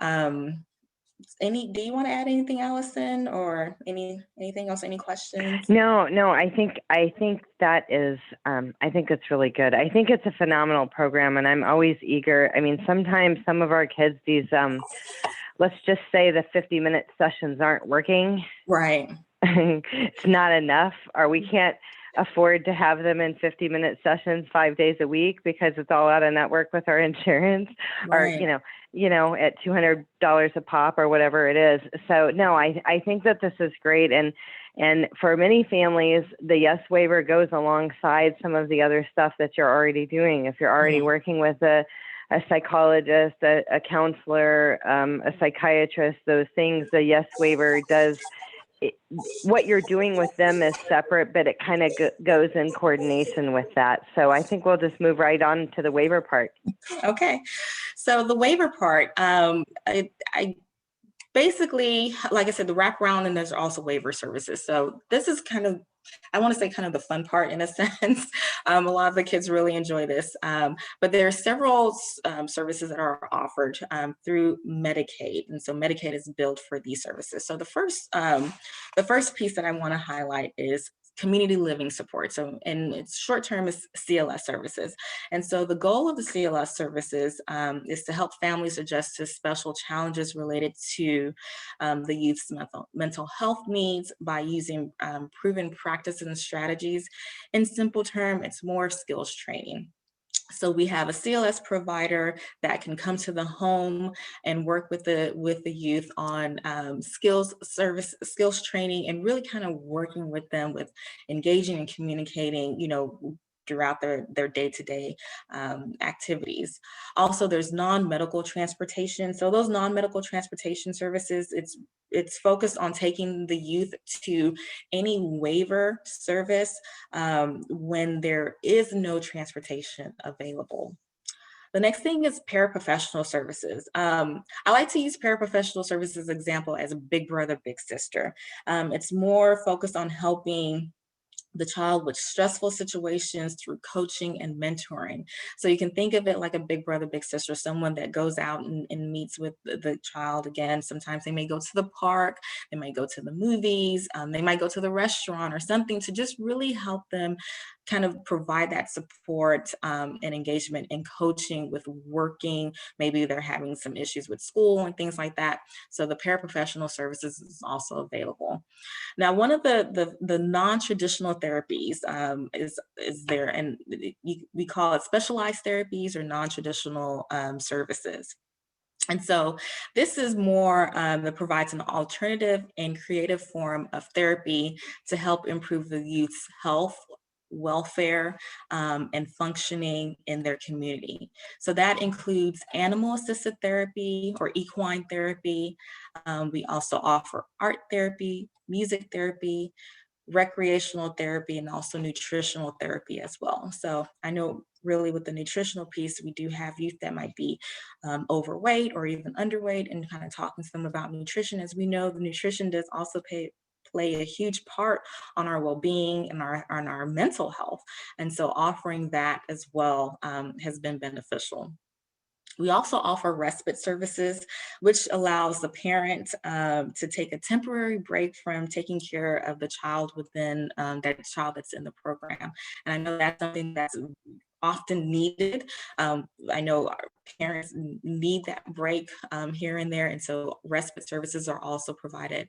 Do you want to add anything, Allison, or anything else? Any questions? No, I think that is, I think it's really good. I think it's a phenomenal program, and I'm always eager. I mean, sometimes some of our kids, these, let's just say the 50-minute sessions aren't working. Right. It's not enough, or we can't afford to have them in 50-minute sessions 5 days a week because it's all out of network with our insurance, right. Or, at $200 a pop or whatever it is. So no, I think that this is great. And for many families, the YES waiver goes alongside some of the other stuff that you're already doing. If you're already working with a psychologist, a counselor, a psychiatrist, those things, the YES waiver does. What you're doing with them is separate, but it kind of goes in coordination with that. So I think we'll just move right on to the waiver part. Okay. So the waiver part, I basically, like I said, the wraparound, and there's also waiver services. So this is kind of, I want to say kind of the fun part in a sense. A lot of the kids really enjoy this, but there are several services that are offered through Medicaid. And so Medicaid is billed for these services. So the first piece that I want to highlight is community living support. So, and it's short term is CLS services. And so the goal of the CLS services is to help families adjust to special challenges related to the youth's mental health needs by using proven practices and strategies. In simple term, it's more skills training. So we have a CLS provider that can come to the home and work with the youth on skills training, and really kind of working with them with engaging and communicating, throughout their day-to-day activities. Also, there's non-medical transportation. So those non-medical transportation services, it's focused on taking the youth to any waiver service when there is no transportation available. The next thing is paraprofessional services. I like to use paraprofessional services example as a big brother, big sister. It's more focused on helping the child with stressful situations through coaching and mentoring. So you can think of it like a big brother, big sister, someone that goes out and meets with the child. Again, sometimes they may go to the park, they might go to the movies, they might go to the restaurant or something to just really help them kind of provide that support and engagement and coaching with working. Maybe they're having some issues with school and things like that. So the paraprofessional services is also available. Now, one of the non-traditional therapies is there, and we call it specialized therapies or non-traditional services. And so this is more that provides an alternative and creative form of therapy to help improve the youth's health, welfare, and functioning in their community. So that includes animal-assisted therapy or equine therapy. We also offer art therapy, music therapy, recreational therapy, and also nutritional therapy as well. So I know really with the nutritional piece, we do have youth that might be overweight or even underweight, and kind of talking to them about nutrition. As we know, the nutrition does also play a huge part on our well-being and on our mental health. And so offering that as well has been beneficial. We also offer respite services, which allows the parent to take a temporary break from taking care of the child within that child that's in the program. And I know that's something that's often needed. I know our parents need that break here and there, and so respite services are also provided.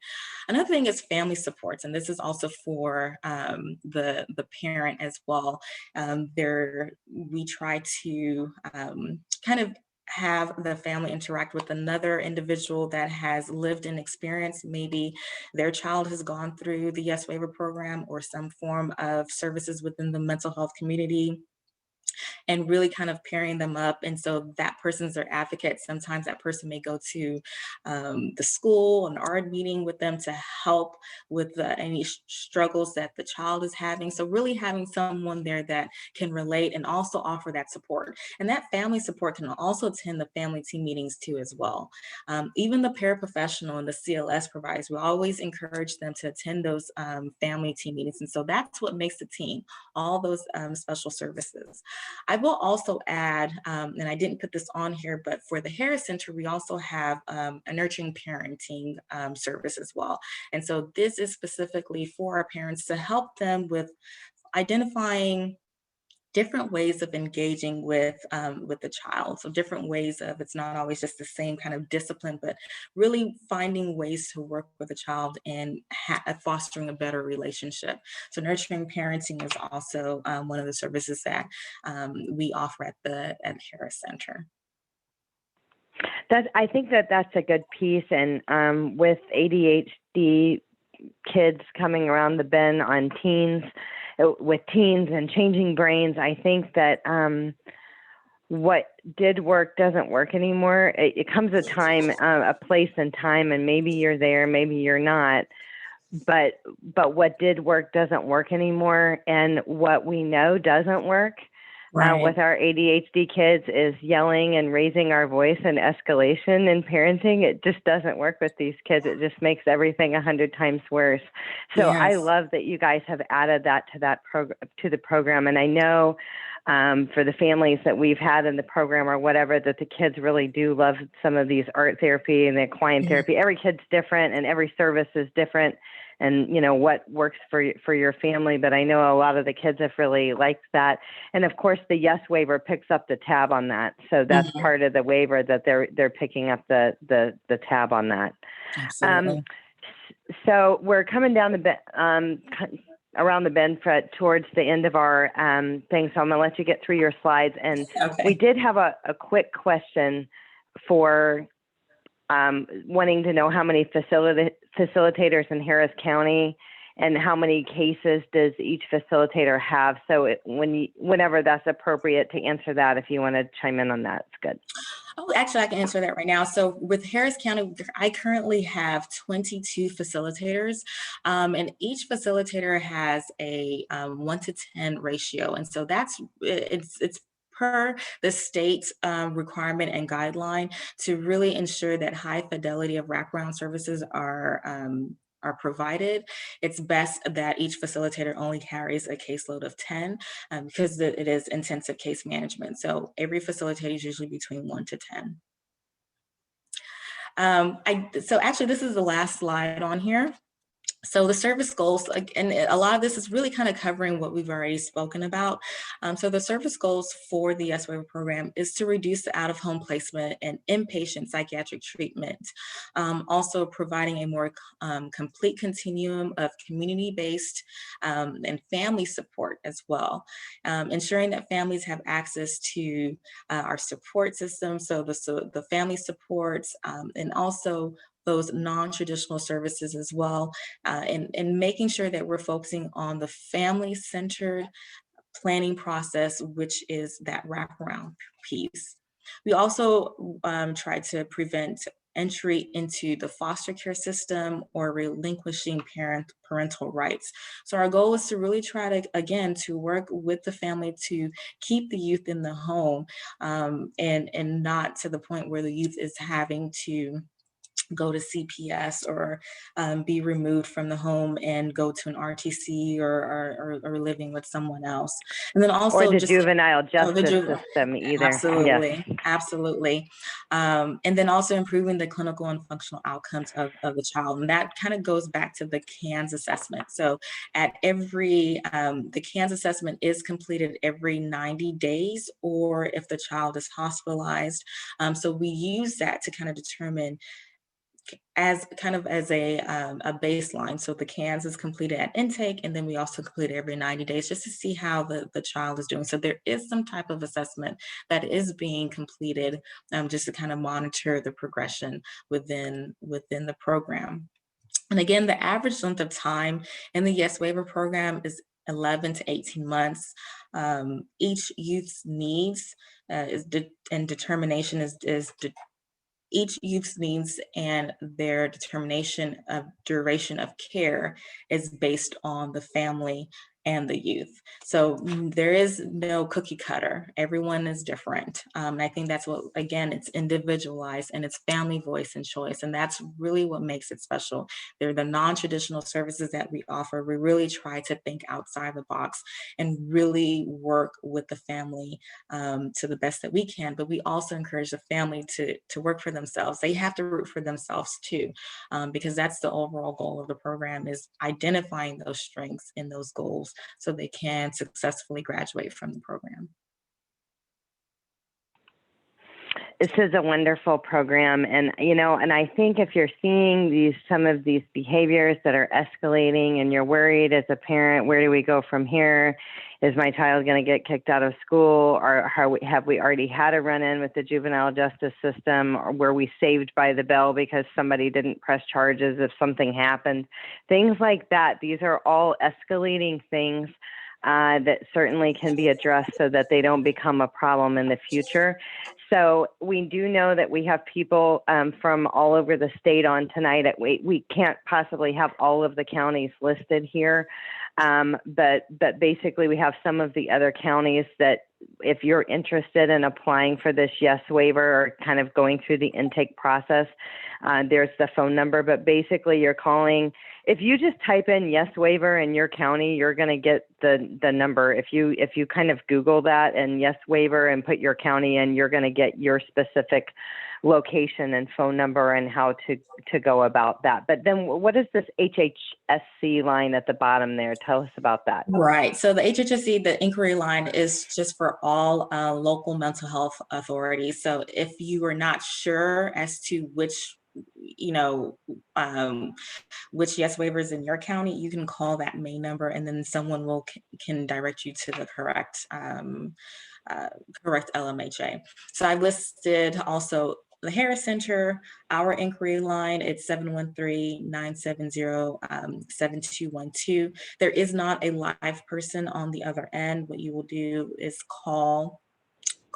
Another thing is family supports, and this is also for the parent as well. We try to kind of have the family interact with another individual that has lived and experienced. Maybe their child has gone through the YES Waiver Program or some form of services within the mental health community, and really kind of pairing them up. And so that person's their advocate. Sometimes that person may go to the school, an ARD meeting with them to help with any struggles that the child is having. So really having someone there that can relate and also offer that support. And that family support can also attend the family team meetings too as well. Even the paraprofessional and the CLS providers, we always encourage them to attend those family team meetings. And so that's what makes the team, all those special services. I will also add, and I didn't put this on here, but for the Harris Center, we also have a nurturing parenting service as well. And so this is specifically for our parents to help them with identifying different ways of engaging with the child. So different ways of, it's not always just the same kind of discipline, but really finding ways to work with a child and fostering a better relationship. So nurturing parenting is also one of the services that we offer at the Harris Center. I think that's a good piece. And with ADHD kids coming around the bend on with teens and changing brains, I think that what did work doesn't work anymore. It comes a time, a place and time, and maybe you're there, maybe you're not. But what did work doesn't work anymore. And what we know doesn't work with our ADHD kids is yelling and raising our voice and escalation in parenting. It just doesn't work with these kids. It just makes everything 100 times worse. So yes. I love that you guys have added that to the program. And I know for the families that we've had in the program or whatever, that the kids really do love some of these art therapy and the equine therapy. Every kid's different and every service is different. and what works for your family. But I know a lot of the kids have really liked that. And of course, the YES waiver picks up the tab on that. So that's part of the waiver, that they're picking up the tab on that. Absolutely. So we're coming down around the bend towards the end of our thing. So I'm gonna let you get through your slides. And we did have a quick question for wanting to know how many facilitators in Harris County and how many cases does each facilitator have. So whenever that's appropriate to answer that, if you want to chime in on that, it's good. Oh, actually, I can answer that right now. So with Harris County, I currently have 22 facilitators, and each facilitator has a 1-to-10 ratio. And so it's per the state requirement and guideline to really ensure that high fidelity of wraparound services are provided. It's best that each facilitator only carries a caseload of 10 because it is intensive case management. So every facilitator is usually between 1 to 10. So actually, this is the last slide on here. So the service goals, and a lot of this is really kind of covering what we've already spoken about. So the service goals for the YES Waiver Program is to reduce the out-of-home placement and inpatient psychiatric treatment. Also providing a more complete continuum of community-based and family support as well. Ensuring that families have access to our support system, so the family supports, and also those non-traditional services as well, and making sure that we're focusing on the family-centered planning process, which is that wraparound piece. We also try to prevent entry into the foster care system or relinquishing parental rights. So our goal is to really try to, again, to work with the family to keep the youth in the home, and not to the point where the youth is having to go to CPS or be removed from the home and go to an RTC or living with someone else. And then also or the juvenile justice system either. Absolutely, yes. Absolutely. And then also improving the clinical and functional outcomes of the child. And that kind of goes back to the CANS assessment. So at the CANS assessment is completed every 90 days, or if the child is hospitalized. So we use that to kind of determine as a baseline. So the CANS is completed at intake, and then we also complete it every 90 days just to see how the child is doing. So there is some type of assessment that is being completed just to kind of monitor the progression within the program. And again, the average length of time in the YES Waiver Program is 11 to 18 months. Each youth's needs and determination each youth's needs and their determination of duration of care is based on the family and the youth. So there is no cookie cutter. Everyone is different. And I think that's what, again, it's individualized and it's family voice and choice. And that's really what makes it special. They're the non-traditional services that we offer. We really try to think outside the box and really work with the family to the best that we can. But we also encourage the family to work for themselves. They have to root for themselves too, because that's the overall goal of the program, is identifying those strengths and those goals so they can successfully graduate from the program. This is a wonderful program. And, and I think if you're seeing some of these behaviors that are escalating and you're worried as a parent, where do we go from here? Is my child going to get kicked out of school? Or have we already had a run-in with the juvenile justice system? Or were we saved by the bell because somebody didn't press charges if something happened? Things like that. These are all escalating things that certainly can be addressed so that they don't become a problem in the future. So we do know that we have people from all over the state on tonight. We can't possibly have all of the counties listed here, but basically we have some of the other counties that, if you're interested in applying for this YES waiver or kind of going through the intake process, there's the phone number. But basically you're calling, if you just type in YES waiver in your county, you're going to get the number. If you kind of Google that and YES Waiver and put your county in, you're going to get your specific location and phone number and how to go about that. But then what is this HHSC line at the bottom there? Tell us about that. Right. So the HHSC, the inquiry line, is just for all local mental health authorities. So if you are not sure as to which, which YES waivers in your county, you can call that main number, and then someone can direct you to the correct LMHA. So I listed also the Harris Center, our inquiry line, it's 713-970-7212. There is not a live person on the other end. What you will do is call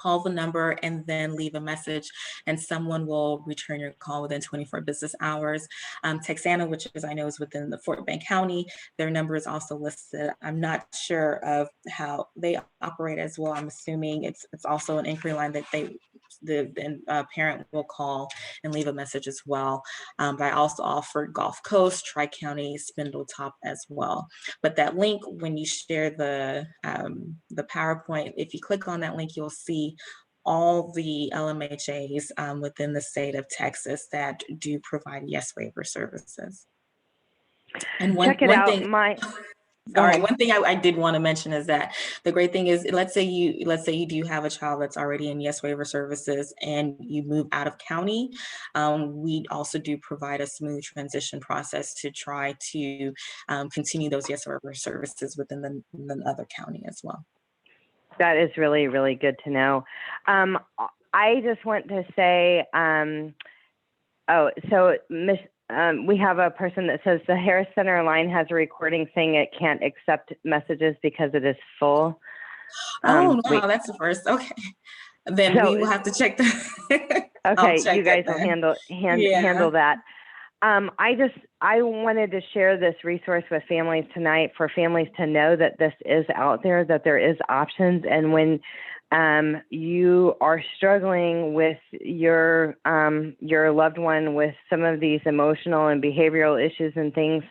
the number and then leave a message, and someone will return your call within 24 business hours. Texana, which I know is within the Fort Bend County, their number is also listed. I'm not sure of how they operate as well. I'm assuming it's also an inquiry line that the parent will call and leave a message as well. But I also offered Gulf Coast, Tri-County, Spindletop as well. But that link, when you share the PowerPoint, if you click on that link, you'll see all the LMHAs within the state of Texas that do provide YES waiver services. And one thing I did want to mention is that the great thing is, let's say you do have a child that's already in YES waiver services and you move out of county, we also do provide a smooth transition process to try to continue those YES waiver services within the other county as well. That is really, really good to know. I just want to say, we have a person that says the Harris Center line has a recording saying it can't accept messages because it is full. No, that's the first. Okay. Then we will have to check that. Okay, you guys will handle that. I wanted to share this resource with families tonight for families to know that this is out there, that there is options. And when you are struggling with your loved one with some of these emotional and behavioral issues and things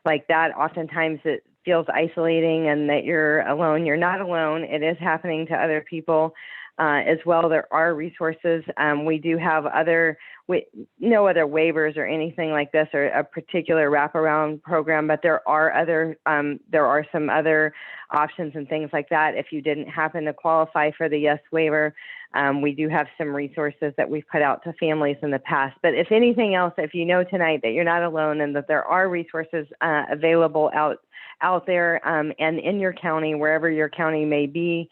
like that, oftentimes it feels isolating and that you're alone. You're not alone. It is happening to other people as well. There are resources. We do have no other waivers or anything like this, or a particular wraparound program, but there are some other options and things like that. If you didn't happen to qualify for the YES waiver, we do have some resources that we've put out to families in the past. But if anything else, if you know tonight that you're not alone and that there are resources available out there and in your county, wherever your county may be.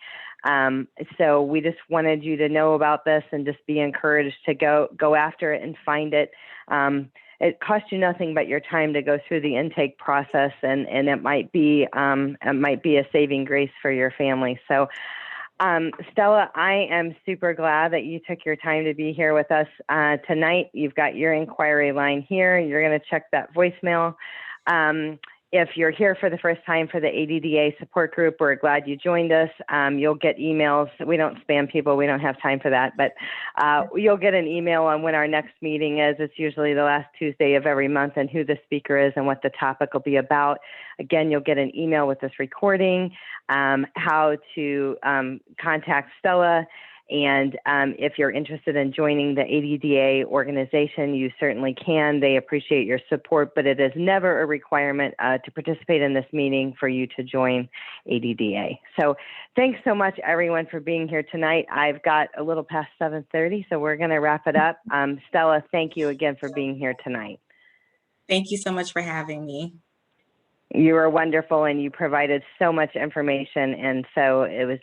So we just wanted you to know about this and just be encouraged to go after it and find it. It costs you nothing but your time to go through the intake process, and it might be a saving grace for your family. So Stella, I am super glad that you took your time to be here with us tonight. You've got your inquiry line here. You're going to check that voicemail. If you're here for the first time for the ADDA support group, we're glad you joined us. You'll get emails. We don't spam people. We don't have time for that. But you'll get an email on when our next meeting is. It's usually the last Tuesday of every month, and who the speaker is and what the topic will be about. Again, you'll get an email with this recording, how to contact Stella. And if you're interested in joining the ADDA organization, you certainly can. They appreciate your support, but it is never a requirement to participate in this meeting for you to join ADDA. So thanks so much, everyone, for being here tonight. I've got a little past 7:30, so we're going to wrap it up. Stella, thank you again for being here tonight. Thank you so much for having me. You were wonderful, and you provided so much information, and so it was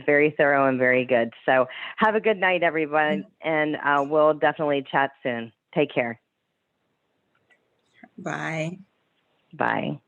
very thorough and very good. So have a good night, everyone, and we'll definitely chat soon. Take care. Bye. Bye.